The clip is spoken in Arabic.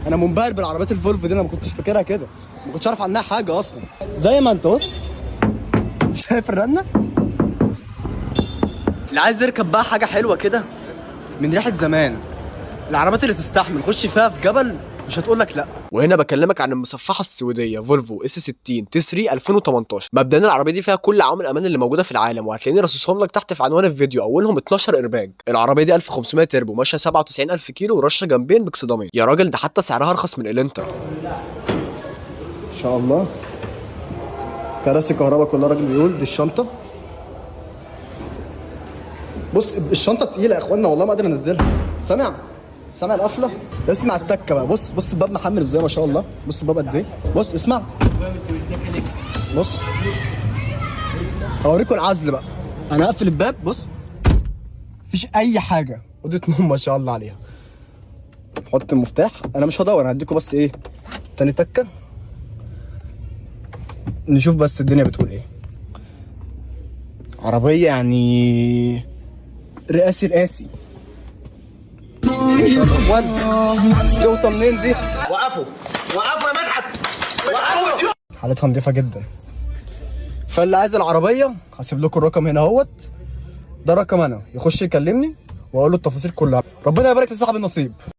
انا منبهر بالعربيات الفولفو دي، انا ما كنتش فاكرها كده، ما كنتش عارف عنها حاجه اصلا. زي ما انت بص شايف الرنه. اللي عايز يركب بقى حاجه حلوه كده من ريحه زمان، العربيات اللي تستحمل خش فيها في جبل مش هتقول لك لا. وهنا بكلمك عن المصفحه السويديه فولفو اس 60 تي 3 2018. مبدئيا العربيه دي فيها كل عوامل الامان اللي موجوده في العالم، وهتلاقيني رصصهم لك تحت في عنوان الفيديو. اولهم 12 ايرباج. العربيه دي 1500 تربو، ماشيه 97000 كيلو، ورشه جنبين بكسدامين. يا راجل ده حتى سعرها ارخص من الانتر. ان شاء الله. كراسي كهرباء كلها، راجل بيقول دي الشنطه. بص الشنطه تقيله يا اخوانا والله ما قادر انزلها. سامع القفله؟ اسمع التكه بقى. بص الباب محمل ازاي ما شاء الله. بص الباب قد ايه. بص اسمع. بص اوريكم العزل بقى. انا هقفل الباب. بص مفيش اي حاجه، اوضه نوم ما شاء الله عليها. حط المفتاح. انا مش هدور، انا هديكم بس ايه تاني تكه نشوف بس الدنيا بتقول ايه. عربيه يعني رئاسي. جوطه منين دي؟ وقفوا يا مدحت، وقفوا. حالتها نضيفه جدا. فاللي عايز العربيه هسيب لكم الرقم هنا اهوت، ده رقم انا، يخش يكلمني واقول له التفاصيل كلها. ربنا يبارك لصاحب النصيب.